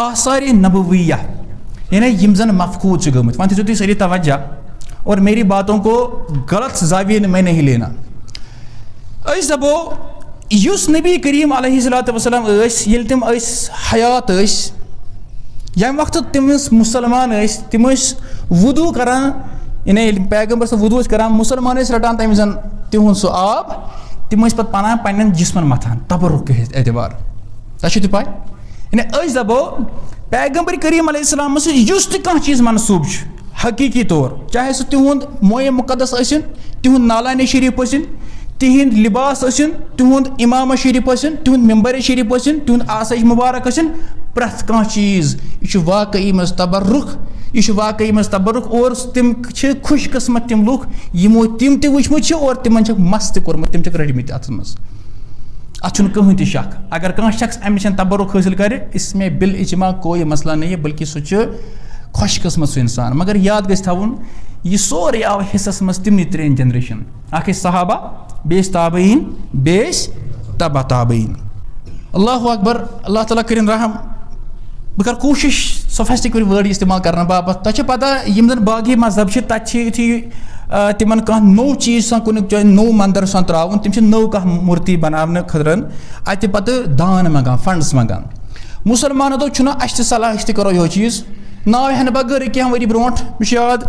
آثار نبویہ یعنی یم زن مفقود چھ گمت. وۄنۍ تھٲیزیو تُہۍ سٲری توجہ اور میری باتوں کو غلط زاویے میں نہیں لینا. أسۍ دپو یُس نبی کریم علیہ الصلوۃ والسلام ییٚلہِ تِم حیات ییٚمہِ وقتہٕ تِم مُسلمان تِم وضوٗ کران یعنی ییٚلہِ پیغمبر صٲب وضوٗ کران مُسلمان رٹان تَمہِ وِزِ تِہُنٛد سُہ آب تِم پتہٕ پنان پننٮ۪ن جسمن متھان تبرک کے اعتبار. تۄہہِ چھو تہِ پاے یعنی أسۍ دپو پیغمبر کریم علیہ السلام یُس تہِ کانٛہہ چیٖز منصوٗب چھُ حقیٖقی طور چاہے سُہ تِہُنٛد مویے مقدس ٲسِن تِہُنٛد نالانِ شریٖف ٲسِن تِہنٛدۍ لباس ٲسِن تِہُنٛد امامہ شریٖف ٲسِن تِہُنٛد ممبر شریٖف ٲسِن تِہُنٛد آسٲیِش مُبارک ٲسِن پرٛٮ۪تھ کانٛہہ چیٖز یہِ چھُ واقعی منٛز تبرک یہ واقعی مز تبرک اور تم خوش قسمت تم لوگ یمو تم تہ وچمت اور تمن مس تہ کورمت تم رٹمت ات مز ات کہین تہ شک. اگر کانٛہہ شخص امہ تبرک حاصل کرے اس میں بالاجماع کوئی مسئلہ نہیں ہے بلکہ سہ خوش قسمت سہ انسان. مگر یاد گژھِ تھاوُن یہ سورے آو حصس مز تمنی ترین جنریشن اکھ صحابہ بیس تابعین بیس تبع تابعین. اللہ اکبر. اللہ تعالیٰ کرن رحم. بہ کر کوشش سوفیسٹِکیٹ وٲڈ استعمال کرنے باپت. تۄہہِ چھِ پتہ یِم زن باقی مذہب چھِ تتہِ چھِ یُتھُے تِمن کانٛہہ نوٚو چیٖز آسان کُنہِ جایہِ نوٚو منٛدر آسان ترٛاوُن تِم چھِ نٔو کانٛہہ مورتی بناونہٕ خٲطرٕ اتہِ پتہٕ دان منٛگان فنڈس منٛگان. مُسلمانو دوٚپ چھُنہ اَسہِ تہِ صلاح أسۍ تہِ کرو یِہوے چیٖز. ناو ہٮ۪نہٕ بغٲرٕے کینٛہہ ؤری برونٛٹھ مےٚ چھُ یاد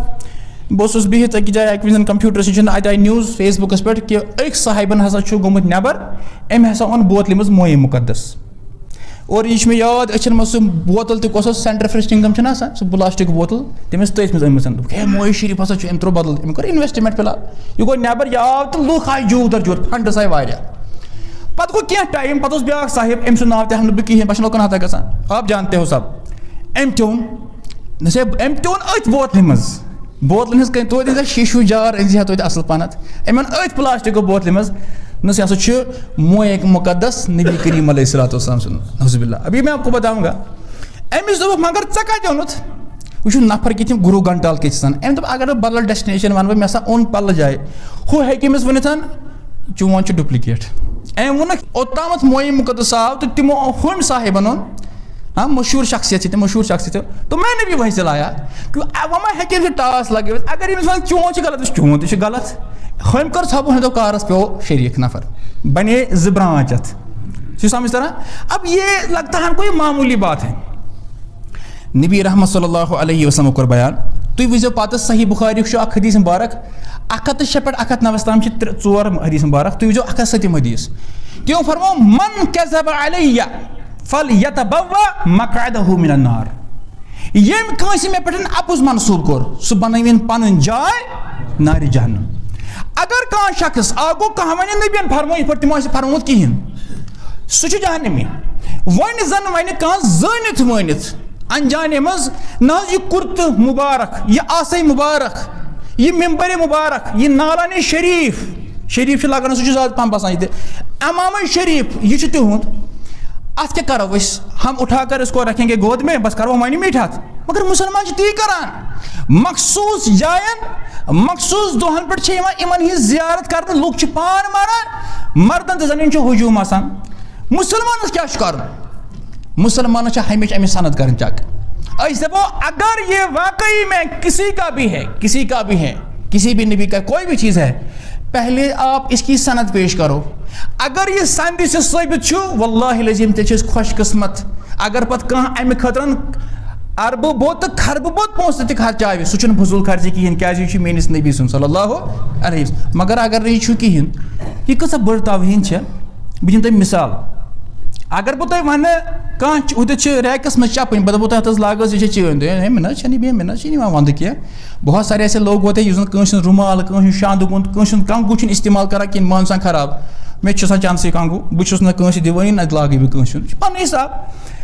بہٕ اوسُس بِہِتھ أکِس جایہِ اَکہِ وِزِ کمپیوٗٹر سۭتۍ اَتہِ آیہِ نِوٕز فیس بُکس پٮ۪ٹھ کہِ أکۍ صاحبن ہسا چھُ گوٚمُت نٮ۪بر أمۍ ہسا اوٚن بوتلہِ منٛز مویے مُقدس. اور یہ مےٚ یاد أچھن منٛز سُہ بوتل تہِ کۄس ٲس سینٹر فرٛش چِنگم چھِنہ آسان سُہ پلاسٹِک بوتل تٔمۍ ٲس تٔتھۍ منٛز أنمٕژ. دوٚپُکھ ہے مویے شریٖف ہسا چھُ أمۍ ترٛوو بدل أمۍ کوٚر اِنویسٹمنٹ فِلحال یہِ گوٚو نٮ۪بر یہِ آو تہٕ لُکھ آیہِ جوٗر در جوٗر فنڈس آیہِ واریاہ. پتہٕ گوٚو کینٛہہ ٹایم پتہٕ اوس بیٛاکھ صاحب أمۍ سُنٛد ناو تہِ ہٮ۪مہٕ نہٕ بہٕ کِہیٖنۍ بہٕ چھُس لوکن ہتھا گژھان آپ جانتے ہو سب. أمۍ تہِ اوٚن أمۍ تہِ اوٚن أتھۍ بوتلہِ منٛز بوتلن ہٕنٛز کٔنۍ توتہِ أنۍ شیٖشوٗ جار أنۍ زِ ہا توتہِ اصل پہنتھ. أمۍ اوٚن أتھۍ پلاسٹِکو بوتلہِ منٛز نہ یہ ہسا چھُ مویے مقدس نبی کریم علیہ الصلوۃ والسلام سُنٛد نعوذ باللہ. ابھی میں آپ کو بتاؤں گا. أمِس دوٚپُکھ مگر ژےٚ کتہِ اوٚنُتھ وٕچھو نفر کِتھ یِم گُروٗ گنٹال کِتھ چھِ آسان. أمۍ دوٚپ اگر بہٕ بدل ڈیسٹِنیشن وَنہٕ بہٕ مےٚ ہسا اوٚن بدل جایہِ ہُہ ہیٚکہِ أمِس ؤنِتھ چون چھُ ڈُپلِکیٹ. أمۍ ووٚنُکھ اوٚتامتھ مویے مقدس آو تہٕ تِمو ہُمۍ صاحبن اوٚن ہاں مشہوٗر شخصیت چھِ تِم مشہوٗر شخصیت تو میں نے بھی وہیں سے لایا وۄنۍ ما ہیٚکہِ أمِس ٹاس لگٲوِتھ اگر أمِس وَنہِ چون چھُ غلط چون تہِ چھُ غلط. ہُمۍ کٔر ژھۄپہٕ ہُنٛد کارس پیوٚو شریٖک نفر بنے زٕ برانچ اتھ چھُ سمجھ تران. اب یہ لگتا ہے ہم کو یہ معمولی بات ہے. نبی رحمت صلی اللہ علیہ وسلم کوٚر بیان تُہۍ وٕچھزیو پتہٕ صحیح بُخاریُک چھُ اکھ حدیٖث مُبارک 106 پٮ۪ٹھ 109 تام چھِ 4 حدیٖث مُبارک. تُہۍ وٕچھزیو 107 حدیٖث. تِمو فرموو من کذب علیہ فلیتبوأ مقعدہ من النار. ییٚمۍ کٲنٛسہِ مےٚ پٮ۪ٹھ اپُز منصوٗب کوٚر سُہ بنٲوِن پنٕنۍ جاے نارِ جہنم. اگر کانٛہہ شخص گوٚو کانٛہہ وَنہِ نبیَن فرموو یِتھ پٲٹھۍ تِمو آسہِ فرمومُت کِہیٖنۍ سُہ چھُ جہنمی. وۄنۍ زن وَنہِ کانٛہہ زٲنِتھ مٲنِتھ انجانے منٛز نہ حظ یہِ کُرتہٕ مُبارک یہِ آسٲے مُبارک یہِ ممبرِ مُبارک یہِ نالانہِ شریٖف شریٖف چھُ لگان سُہ چھُ زیادٕ پہم باسان ییٚتہِ امامے شریٖف یہِ چھُ تِہُنٛد. اتھ کیٛاہ کرو أسۍ ہم اٹھا کر اس کو رکھیں گے گود میں بس کرو معنی میٹھ اتھ. مگر مُسلمان چھِ تی کران مخصوٗص جاین مخصوٗص دۄہن پٮ۪ٹھ چھِ یِوان یِمن ہٕنٛز زیارت کرنہٕ لُکھ چھِ پان مران مردن تہٕ زنٮ۪ن چھُ ہجوٗم آسان. مُسلمانس کیٛاہ چھُ کرُن مُسلمانس چھِ ہمیشہِ اَمِچ سند کرٕنۍ چک. أسۍ دپو اگر یہ واقعی میں کسی کا بھی ہے کسی بھی نبی کا کوئی بھی چیز ہے پہلے آپ اس کی سند پیش کرو. اگر یہ سندِ سے ثٲبت چھُ واللہ العظیٖم تیٚلہِ چھِ أسۍ خۄش قسمت. اگر پتہٕ کانٛہہ اَمہِ خٲطرٕ اربہٕ بوٚد تہٕ خربہٕ بوٚد پونٛسہٕ تہِ خرچاوِ سُہ چھُنہٕ فضوٗل خرچی کِہیٖنۍ کیٛازِ یہِ چھُ میٲنِس نبی سُنٛد صلی اللہ علیہ وسلم. مگر اگر نہٕ یہِ چھُ کِہیٖنۍ یہِ کۭژاہ بٔڑ توہیٖن چھےٚ. بہٕ دِمہٕ تۄہہِ مثال. اگر بہٕ تۄہہِ وَنہٕ کانٛہہ ہُتٮ۪تھ چھِ ریکَس منٛز چَپٕنۍ بہٕ دَپو تۄہہِ حظ لاگو یہِ چھےٚ چٲنۍ ہے مےٚ نہ حظ چھَنہٕ بیٚیہِ مےٚ نہ حظ چھِنہٕ یِوان وَندٕ کینٛہہ. بہت سارے ایسے لوگ ہوتے ہیں یُس زن کٲنٛسہِ ہُنٛد رُمال کٲنٛسہِ ہُنٛد شانٛدٕ کٲنٛسہِ ہُنٛد کنٛگوٗ چھُنہٕ اِستعمال کران کِہیٖنۍ مان سان خراب مےٚ تہِ چھُ آسان چانسٕے کنٛگوٗ بہٕ چھُس نہٕ کٲنٛسہِ دِوٲنی نہ لاگٕے بہٕ کٲنٛسہِ ہُنٛد یہِ چھُ پنُن حساب.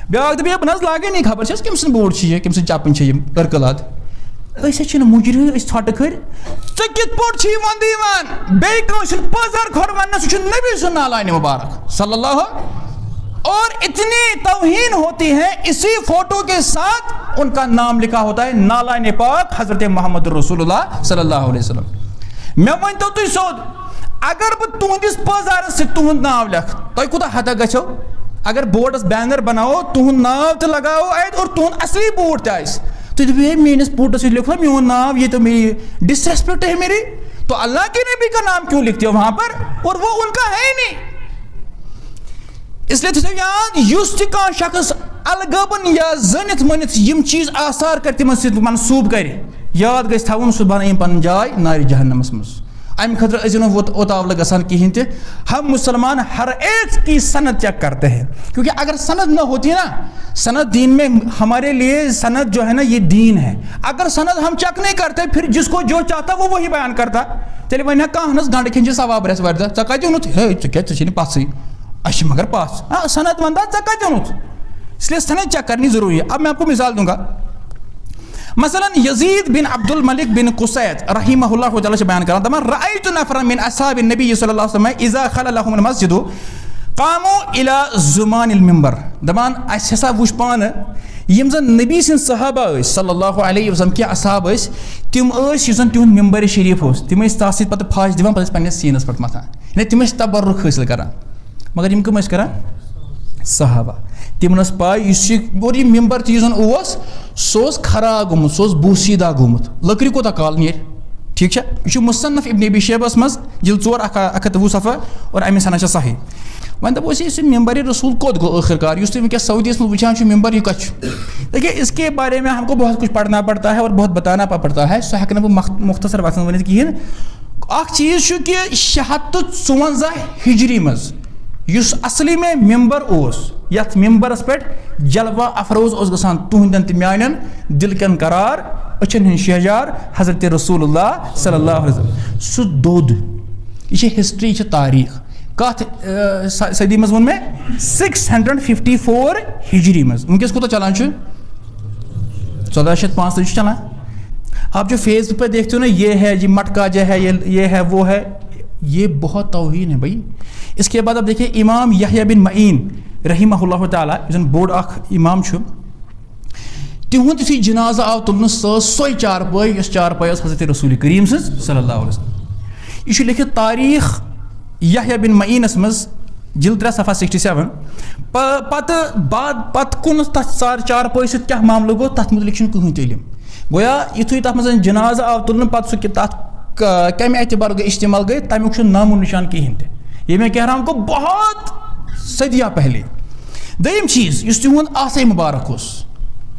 بیٛاکھ دَپہِ ہے بہٕ نہ حظ لاگے نہٕ خبر چھَس کٔمۍ سٕنٛز بوٗٹھ چھِ یہِ کٔمۍ سٕنٛز چَپٕنۍ چھِ یِم کٔرکٕلات. أسۍ حظ چھِنہٕ مُجرِ أسۍ ژھۄٹہٕ کھٔرۍ ژٕ کِتھ پٲٹھۍ چھِ یہِ وَندٕ یِوان بیٚیہِ کٲنٛسہِ ہُنٛد پٲزار کھۄر وَننہٕ سُہ چھُ نبی سُنٛد نالانہِ مُبارک صلی اللہ. اور اتنی توہین ہوتی ہے اسی فوٹو کے ساتھ ان کا نام لکھا ہوتا ہے نالانِ پاک حضرت محمد رسول اللہ صلی اللہ علیہ وسلم. مےٚ ؤنۍتو تُہۍ سیوٚد اگر بہٕ تُہنٛدِس پٲزارس سۭتۍ تُہُنٛد ناو لیکھٕ تۄہہِ کوٗتاہ ہتا گژھیو اگر بورڈس بینر بناو تہد ناو تہ لگاو ات اور تہد اصلی بورڈ تہ آئے تو دپو میس بورڈس لکھو میون ناو یہ تو میری ڈسریسپیکٹ ہے میری, تو اللہ کے نبی کا نام کیوں لکھتے ہو وہاں پر اور وہ ان کا ہے نہیں. اس لیے تھو یاد اس تہ کان شخص الگبن یا زنت منت یم چیز آثار کر تمن سۭتۍ منسوب کر یاد گژھِ تھاوُن سُہ بنٲیِن پنٕنۍ جاے نارِ جہنمس منٛز. امہِ خٲطرٕ ٲسۍ نہٕ اوتاولہٕ گژھان کِہیٖنۍ تہِ. ہم مسلمان ہر ایک کی سند چیک کرتے ہیں کیونکہ اگر سند نہ ہوتی نا, سند دین میں ہمارے لیے سند جو ہے نا یہ دین ہے. اگر سند ہم چیک نہیں کرتے پھر جس کو جو چاہتا وہ وہی بیان کرتا. تیٚلہِ وَنہِ ہا کانٛہہ نس گنڈٕ کھٮ۪ن ثواب رٮ۪س وردہ ژےٚ کتہِ اوٚنُتھ ہے ژٕ کیٛاہ ژےٚ چھے نہٕ پژھٕے اَسہِ چھِ مگر پژھ سند وندا ژےٚ کتہِ اوٚنُتھ. اس لیے سند چیک کرنی ضروری ہے. اب میں آپ کو مثال دوں گا. مثلا یزید بن عبد الملک بن قصید رحمہ اللہ تعالیٰ بیان کران دپان رأیت نفرا من اصحاب النبی صلی اللہ علیہ وسلم اذا خلا لهم المسجد قاموا الى زمان المنبر. دپان اَسہِ ہسا وٕچھ پانہٕ یم زن نبی سٕنٛدۍ صحابہ ٲسۍ صلی اللہ علیہ وسلم کینٛہہ اصحاب ٲسۍ تِم ٲسۍ یُس زن تِہُنٛد ممبر شریٖف اوس تِم ٲسۍ تتھ سۭتۍ پتہٕ پھش دِوان پتہٕ ٲسۍ پننِس سیٖنس پٮ۪ٹھ متھان. یعنی تِم ٲسۍ تبرک حٲصِل کران مگر یم کٕم ٲسۍ کران صحابہ. تمن ٲس پاے یُس یہِ اور یہِ ممبر تہِ یُس زن اوس سُہ اوس خراب گوٚمُت سُہ اوس بوسیٖدہ گوٚمُت لٔکرِ کوتاہ کال نیرِ. ٹھیٖک چھا یہِ چھُ مصنف ابن ابی شیبس منٛز جلد 4 120 صفحہ اور امی سنہ چھِ صحیح. وۄنۍ دپو أسۍ یُس یہِ ممبر رسول کوٚت گوٚو ٲخر کار یُس تُہۍ وٕنکٮ۪س سعودیس منٛز وٕچھان چھُ ممبر یہِ کتہِ چھُ. دیکھیے اس کے بارے میں ہم کو بہت کچھ پڑھنا پڑتا ہے اور بہت بتانا پڑتا ہے. سُہ ہٮ۪کہٕ نہٕ بہٕ مختصر وقتس ؤنِتھ کِہیٖنۍ. اکھ چیٖز چھُ کہِ 654 ہجری منٛز یُس اصلی میں ممبر اوس یتھ ممبرس پٮ۪ٹھ جلوہ افروز اوس گژھان تُہنٛدٮ۪ن تہٕ میانٮ۪ن دل کٮ۪ن قرار أچھن ہٕنٛدۍ شہجار حضرت رسول اللہ صلی اللہ علیہ وسلم سُہ دوٚد. یہِ چھِ ہسٹری یہِ چھِ تاریٖخ کتھ صدی منٛز ووٚن مےٚ 654 ہجری منٛز. وٕنکٮ۪س کوٗتاہ چلان چھُ 1435 چھُ چلان. آپ جو فیس بک پہ دیکھتے ہو نا یہ ہے یہ مٹکا جو ہے یہ ہے وہ ہے یہ بہت توہین ہے بھائی. اس کے بعد اب دیکھیے امام یحییٰ بن معین رحمہ اللہ تعالیٰ یُس زن بوٚڑ اکھ امام چھُ تِہُنٛد یُتھُے جنازٕ آو تُلنہٕ سۄ ٲس سۄے چارپٲے یۄس چارپٲے ٲس حضرت رسول کریم سٕنٛز صلی اللہ علیہ وسلم. یہ چھُ لیکھِتھ تاریٖخ یحییٰ بن معینس منٛز جلد 3 صفحہ 67. پتہٕ کُن تتھ چارپٲے سۭتۍ کیٛاہ معاملہٕ گوٚو تتھ مُتعلق چھُنہٕ کٕہٕنۍ تہِ علم. گویا یُتھُے تتھ منٛز جنازٕ آو تُلنہٕ پتہٕ سُہ تتھ کمہِ اعتبار گٔے استعمال گٔے تمیُک چھُنہٕ نامو نشان کِہیٖنۍ تہِ. یہ میں کہہ رہا ہوں کو بہت صدیہ پہلے. دوٚیِم چیٖز یُس تِہُنٛد آسے مُبارک اوس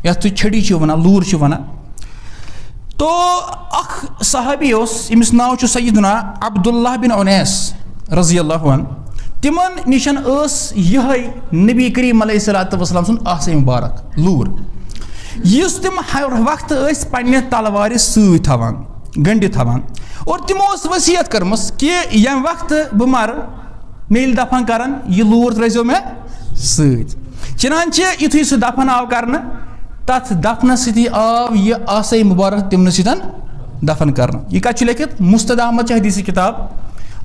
یتھ تُہۍ چھڑی چھِو ونان لوٗر چھِو ونان تو اکھ صحابی اوس ییٚمِس ناو چھُ سیدنا عبداللہ بن انیس رضی اللہ عنہ. تِمن نِشن ٲس یِہے نبی کریم علیہ الصلوۃ والسلام سُنٛد آسے مُبارک لوٗر یُس تِم ہر وقتہٕ ٲسۍ پننہِ تلوارِ سۭتۍ تھاوان گٔنڈِتھ تھاوان اور تِمو ٲس ؤصیت کٔرمٕژ کہِ ییٚمہِ وقتہٕ بہٕ مرٕ مےٚ ییٚلہِ دفن کرن یہِ لوٗر ترٲیزیو مےٚ سۭتۍ. چنانچہِ یُتھُے سُہ دفن آو کرنہٕ تتھ دفنس سۭتی آو یہِ آسے مُبارک تِمنٕے سۭتۍ دفن کرنہٕ. یہِ کتہِ چھُ لیکھِتھ مُستد احمد چھِ حدیثی کتاب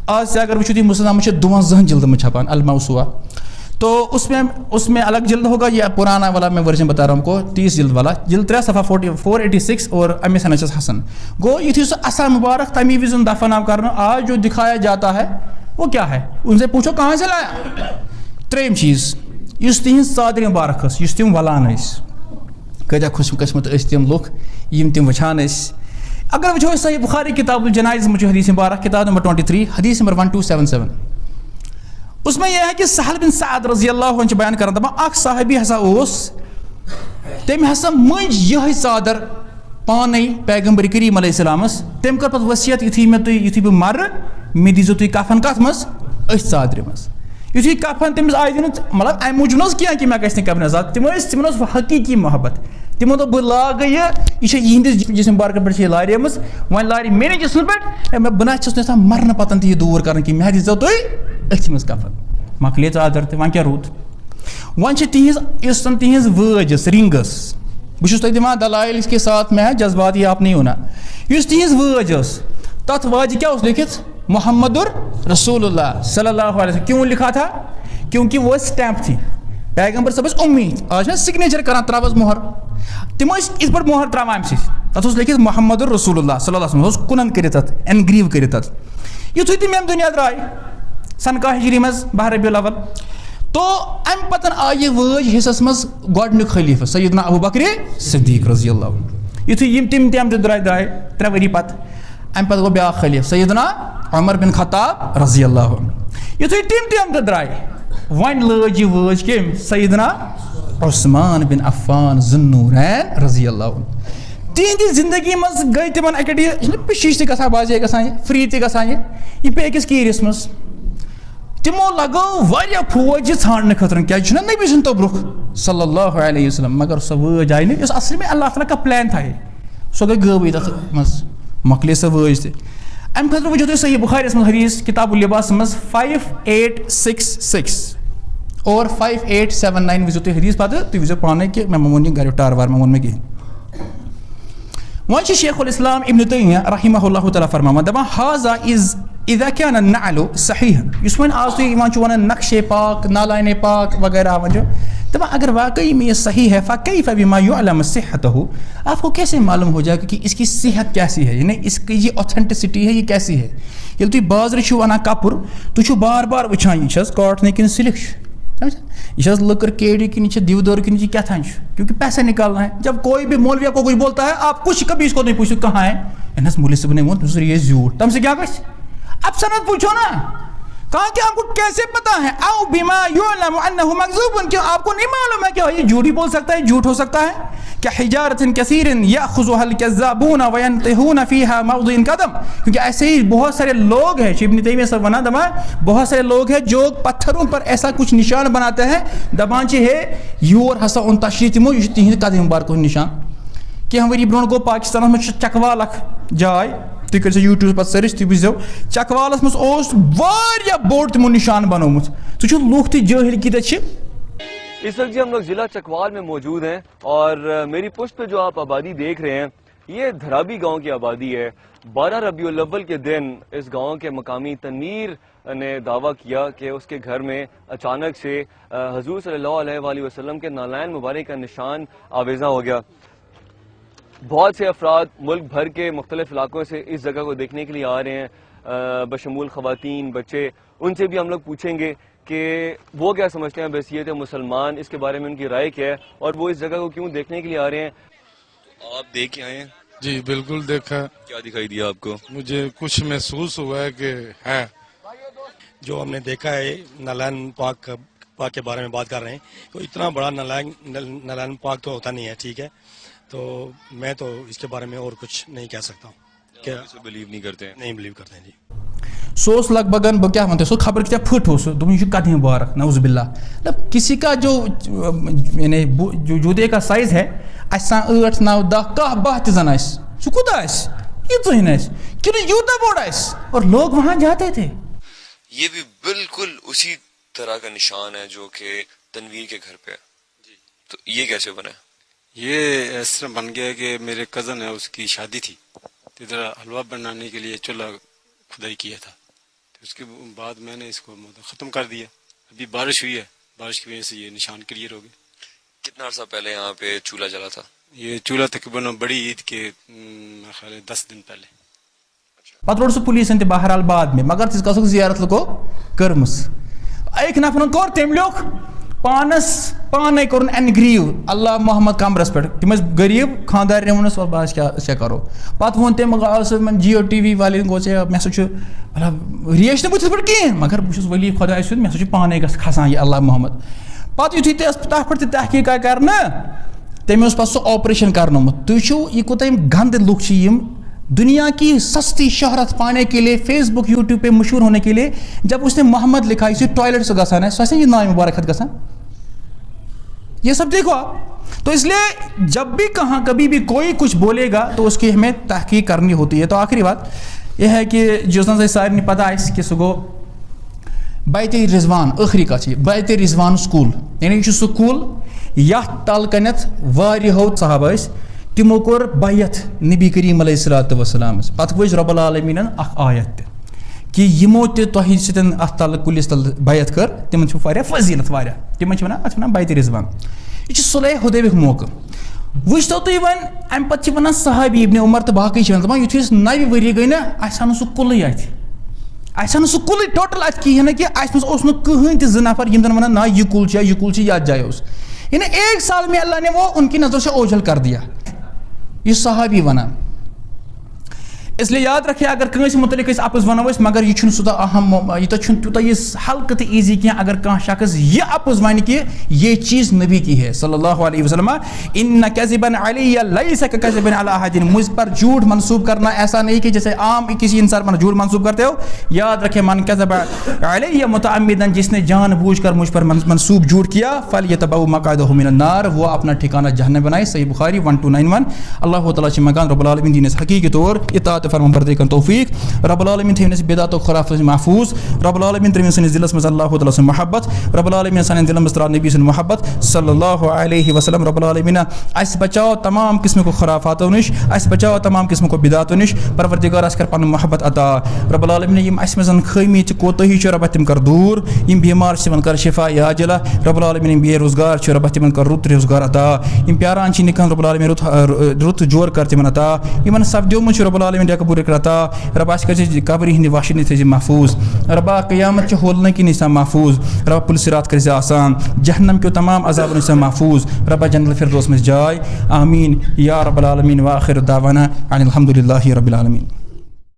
آز تہِ اگر وٕچھِو تُہۍ مُستد احمد چھِ 52 جلدن منٛز چھپان الموسوعہ. تو اس میں الگ جلد ہوگا یا پرانا والا میں ورژن بتا رہا ہوں کو 30 جلد والا جلد 3 صفحہ 486 اور امی سنہ چھس حسن. گو یُتھُے سُہ آسان مبارک تمی وز دفن آو کرنا آج جو دکھایا جاتا ہے وہ کیا ہے ان سے پوچھو کہاں سے لایا. ترٛیٚیِم چیٖز یُس تِہنٛز ژادرِ مبارک ٲس یُس تِم ولان ٲسۍ کۭتیاہ خوش قسمت ٲسۍ تِم لُکھ یِم تِم وٕچھان ٲسۍ. اگر وٕچھو أسۍ صحیح بخاری کتاب الجنائز منٛز چھُ حدیث مبارک کتاب نمبر 23 حدیث نمبر 1277. اس میں یہ ہے کہ سہل بن سعد رضی اللہ عنہ چھُ بیان کران دپان اکھ صحابی ہسا اوس تٔمۍ ہسا مٔنٛجۍ یِہے ژادر پانے پیغمبر کریم علیہ السلامس. تٔمۍ کٔر پتہٕ ؤصیت یُتھُے بہٕ مرٕ مےٚ دیٖزیو تُہۍ کفن کتھ منٛز أتھۍ ژادرِ منٛز. یُتھُے کفن تٔمِس آیہِ دِنہٕ مطلب امہِ موٗجوٗب نہٕ حظ کینٛہہ کہِ مےٚ گژھِ نہٕ قبرِ عذاب تِمن اوس حقیٖقی محبت. تِمو دوٚپ بہٕ لاگہٕ یہِ چھِ یِہنٛدِس جسم مبارکس پٮ۪ٹھ چھِ یہِ لاریمٕژ وۄنۍ لارِ میٲنِس جسمس پٮ۪ٹھ بہٕ نہ چھُس نہٕ یژھان مرنہٕ پتہٕ تہِ یہِ دوٗر کرُن کینٛہہ مےٚ دیٖزیو تُہۍ أتھۍ منٛز کفن. مۄکلے ژادر تہِ وۄنۍ کیٛاہ روٗد. وۄنۍ چھِ تِہنٛز یُس زن تِہنٛز وٲج ٲس رِنٛگ ٲس بہٕ چھُس تۄہہِ دِوان دلائل کے ساتھ میں جذبات یہ آپ نہیں ہونا. یُس تِہنٛز وٲج ٲس تتھ واجہِ کیٛاہ اوس لیکھِتھ محمد رسول اللہ صلی اللہ علیہ وسلم. کیوں لکھا تھا کیونکہ وہ اسٹیمپ تھی پیغمبر صٲب ٲسۍ اُمید آز چھِ سِگنیچر کران تراوس مۄہر تِم ٲسۍ یِتھ پٲٹھۍ مۄہر تراوان امہِ سۭتۍ تتھ اوس لیکھِتھ محمد رسول اللہ صلی اللہ علیہ وسلم اوس کُنن کٔرِتھ تتھ اینگریو کٔرِتھ تتھ. یُتھُے تِم ییٚمہِ دُنیا درٛاے سنہٕ کاہ ہجری منٛز 12 ربیع الاول تو ام پتن آئی وج حصس مز گۄڈنیُک خلیفہ سیدنا ابو بکر صدیق رضی اللہ عنہ. یُتھُے تِم تہِ درٛاے 3 ؤری پتہٕ امہِ پتہٕ گوٚو بیٛاکھ خلیفہ سیدنا عمر بن خطاب رضی اللہ عنہ. یُتھُے تِم درٛاے وۄنۍ لٲج یہِ وٲج کٔمۍ سیدنا عثمان بن عفان ذُالنورین رضی اللہ عنہ. تِہنٛدِ زندگی منٛز گٔے تِمن اکہِ لٹہِ یہِ چھُنہ پِشِش تہِ گژھان بعضے گژھان یہِ فری تہِ گژھان یہِ پیٚیہِ أکِس کیٖرِس منٛز. تِمو لگٲو واریاہ فوج یہِ ژھانڈنہٕ خٲطرٕ کیازِ چھُنہ نبی سُنٛد توبرُک صلی اللہ علیہ وسلم مگر سۄ وٲج آیہِ نہٕ یۄس اصلی میں اللہ تعالیٰ کانٛہہ پلین تھایے سۄ گٔے غٲبٕے تتھ منٛز مۄکلے سۄ وٲج تہِ. امہِ خٲطرٕ وٕچھِو تُہۍ صحیح بُخاریَس منٛز حدیث کِتاب اللباس منٛز 5866 اور 5879 وٕچھِو تُہۍ حدیث پتہٕ تُہۍ وٕچھِو پانے کہِ مےٚ ووٚن یہِ گریُک ٹار وار مےٚ ووٚن مےٚ کِہینۍ. وۄنۍ چھُ شیخ الاسلام ابن تیمیہ رحمہ اللہ تعالیٰ فرماوان دپان حاذا از اذا كان النعل صحیح یُس وۄنۍ آز تُہۍ یِوان چھُ وَنان نقشے پاک نالانِ پاک وغیرہ وۄنۍ چھُ دپان اگر واقعی میں یہ صحیح ہے فکیف بما یعلم صحته آپ کو کیسے معلوم ہو جائے گا کہ اس کی صحت کیسی ہے یعنی اس کی یہ اوتھینٹسٹی ہے یہ کیسی ہے. ییٚلہِ تُہۍ بازرٕ چھُو اَنان کپُر تُہۍ چھُو بار بار وٕچھان یہِ چھِ حظ کاٹنہٕ کِنہٕ سِلک چھُ یہ چھِ لٔکٕر کیڑی کی نیچے دیودار کی نیچے کیا تھا کیونکہ پیسے نکالنا ہے. جب کوئی بھی مولوی کو کچھ بولتا ہے آپ کچھ کبھی اس کو نہیں پوچھو کہاں ہے مولوی صاحب نے وہ یہ جھوٹ تم سے کیا کچھ اب سند پوچھو نا کہا کہ آپ کو کیسے پتا ہے او بما یعلم انه مکذوب کہ آپ کو نہیں معلوم ہے کہ یہ جھوٹ ہی بول سکتا ہے جھوٹ ہو سکتا ہے کہ حجارۃ کثیر یاخذها الكذابون وينتهون فيها موضع قدم کیونکہ ایسے ہی بہت سارے لوگ ہیں ابن تیمیہ سے بنا دما بہت سارے لوگ ہیں جو پتھروں پر ایسا کچھ نشان بناتے ہیں دپان چھ ہے یور ہسا ان تشریح تمو یہ تہند قدم مبارک نشان کہ ہم وری برون گو پاکستان میں چکوال اخ جائے تُہۍ کٔرِو یوٗٹیوٗب پتہٕ سٔرٕچ تُہۍ وٕچھزیو چکوالس منٛز اوس واریاہ بوٚڑ تِمو نِشان بنومُت ژٕ چھُکھ لُکھ تہِ جٲہِل کۭتیاہ چھِ. اس وقت جی ہم لوگ ضلع چکوال میں موجود ہیں اور میری پشت پہ جو آپ آبادی دیکھ رہے ہیں یہ دھرابی گاؤں کی آبادی ہے. 12 ربیع الاول کے دن اس گاؤں کے مقامی تنویر نے دعویٰ کیا کہ اس کے گھر میں اچانک سے حضور صلی اللہ علیہ وآلہ وسلم کے نالین مبارک کا نشان آویزاں ہو گیا. بہت سے افراد ملک بھر کے مختلف علاقوں سے اس جگہ کو دیکھنے کے لیے آ رہے ہیں بشمول خواتین بچے. ان سے بھی ہم لوگ پوچھیں گے کہ وہ کیا سمجھتے ہیں بحیثیت مسلمان اس کے بارے میں ان کی رائے کیا ہے اور وہ اس جگہ کو کیوں دیکھنے کے لیے آ رہے ہیں. آپ دیکھ کے آئے ہیں؟ جی بالکل دیکھا. کیا دکھائی دیا آپ کو؟ مجھے کچھ محسوس ہوا ہے کہ ہے جو ہم نے دیکھا ہے نالین پاک کے بارے میں بات کر رہے ہیں تو اتنا بڑا نالین پاک تو ہوتا نہیں ہے. ٹھیک ہے تو میں تو اس کے بارے میں اور کچھ نہیں کہہ سکتا ہوں. کیا بلیو نہیں کرتے ہیں؟ نہیں بلیو کرتے ہیں جی. سو لگ بھگ بہ کیا ونتے سو خبر کیا پھٹ ہو سو یہ قدم مبارک نعوذ باللہ. مطلب کسی کا جو یعنی جوتے کا سائز ہے 8 9 10 10 12 تہ زن آس سہ کوتاہ آس یوتہ آس کہ یوتہ بوڑ آس اور لوگ وہاں جاتے تھے. یہ بھی بالکل اسی طرح کا نشان ہے جو کہ تنویر کے گھر پہ ہے. تو یہ کیسے بنا؟ یہ اس طرح بن گیا کہ میرے کزن ہے اس کی شادی تھی تو ادھر حلوہ بنانے کے لیے چولہا کھدائی کیا تھا تو اس کے بعد میں نے اس کو ختم کر دیا. ابھی بارش ہوئی ہے بارش کی وجہ سے یہ نشان کلیئر ہو گئے. کتنا عرصہ پہلے یہاں پہ چولہا جلا تھا؟ یہ چولہا تقریباً بڑی عید کے خیال 10 دن پہلے. پتہ روڑ سہ پولیسن تہ بہرحال بعد میں مگر تس گژھک زیارت لکو کرمس. ایک نفرن کور تم لیوکھ پانس پانے کورن انگریو اللہ محمد کمرس پہ تم غریب خاندار ونس بس کیا کرو. پتہ وون تم جیو ٹی وی والے گو مے سا مطلب ریش نتس پہ کہین مگر بہت ولی خدا سن مے سا پانے کھسان یہ اللہ محمد. پتہ یتھے تر پہ تحقیق کرنا تم پتہ سہ آپریشن کرنومت. تھی یہ کوتہ گند لُکھ دنیا کی سستی شہرت پانے کے لیے فیس بک یوٹیوب پہ مشہور ہونے کے لیے جب اس نے محمد لکھا اسے ٹوائلٹ سے گسان ہے سو یہ نام مبارک حد گسان. یہ سب دیکھو آپ. تو اس لیے جب بھی کہاں کبھی بھی کوئی کچھ بولے گا تو اس کی ہمیں تحقیق کرنی ہوتی ہے. تو آخری بات یہ ہے کہ جو سارے پتہ آئے کہ سہ گو بیت رضوان آخری کت یہ بیت رضوان سکول یعنی یہ سکول یتھ تل کنت واریہو صحابہ تمو کور بیعت نبی کریم علیہ الصلوۃ والسلام پتہ وج رب العالمین اخ آیت کہ یمو تہ تہ سن اتھ تل کلس تل بیعت کر تمن چھ واریاہ فضیلت واریاہ تمن چھ ونان اتھ ونان بیت رضوان. یہ صلح حدیبیہ موقع وچھتو تھی ون ام پتہ ونان صحابی ابن عمر تو باقی ونان دپان یتھے 9 ؤری گئی نا اَسہِ آو نہٕ سُہ کُلٕے اتہِ آسان سہ کُلٕے ٹوٹل اتھ کہین کہ اس منٛز اوس نہٕ کٕہٕنۍ تہِ 2 نفر یِم زن ونان نا یہ کُل چھِ یتھ جایہِ اوس یعنی 1 سال میں اللہ نے وہ ان کی نظر سے اوجھل کر دیا. یہ صحابی ونان. اس لیے یاد رکھے اگر کنس متعلق اپز ونو مگر یہ سوتہ اہم یہ تیوتہ یہ ہلکہ تو ایزی کی اگر کان شخص یہ اپز ون کہ یہ چیز نبی کی ہے صلی اللہ علیہ وسلم. ان کذبا علی لیس کذب علی احد. مجھ پر جھوٹ منسوب کرنا ایسا نہیں کہ جیسے عام کسی انسان پر جھوٹ منسوب کرتے ہو. یاد رکھے من کذب علی متعمدا, جس نے جان بوجھ کر مجھ پر منسوب جھوٹ کیا, فلیتبوا مقعدہ من النار, وہ اپنا ٹھکانہ جہنم بنائے. صحیح بخاری 1291. اللہ تعالیٰ سے مگان رب العالمین دینس حقیقی طور اطاعت فرمان برداری کن توفیق. رب العالمین تھوین بدعت و خرافت محفوظ. رب العالمین ترمین سنس دلس مز اللہ تعالیٰ سن محبت. رب العالمین سان دل مز ترا نبی سن محبت صلی اللہ علیہ وسلم. رب العالمین اس بچاؤ تمام قسم کو خرافاتوں نش, اس بچاؤ تمام قسم کو بدعتوں نش. پروردگار اس کر پن محبت عطا. رب العالمین یم اس مزن خیمی چ کوتہی چ رب تم کر دور. یم بیمار چھ من کر شفا عاجلہ. رب العالمین بے روزگار چھ رب تم کر رت روزگار عطا. یم پیاران چھ نکان رب العالمین رت جور کر تم عطا. یمن سب دیو من رب العالمین قبول کرتا. رب اس کر قبری ہند واشنی تھے محفوظ. ربا قیامت چ ہولنے کی نسا محفوظ. رب پل صراط کر آسان. جہنم کے تمام عذاب نسا محفوظ. رب جنت الفردوس میں جائے. آمین یا رب العالمین. واخر دعوانا ان الحمد للہ رب العالمین.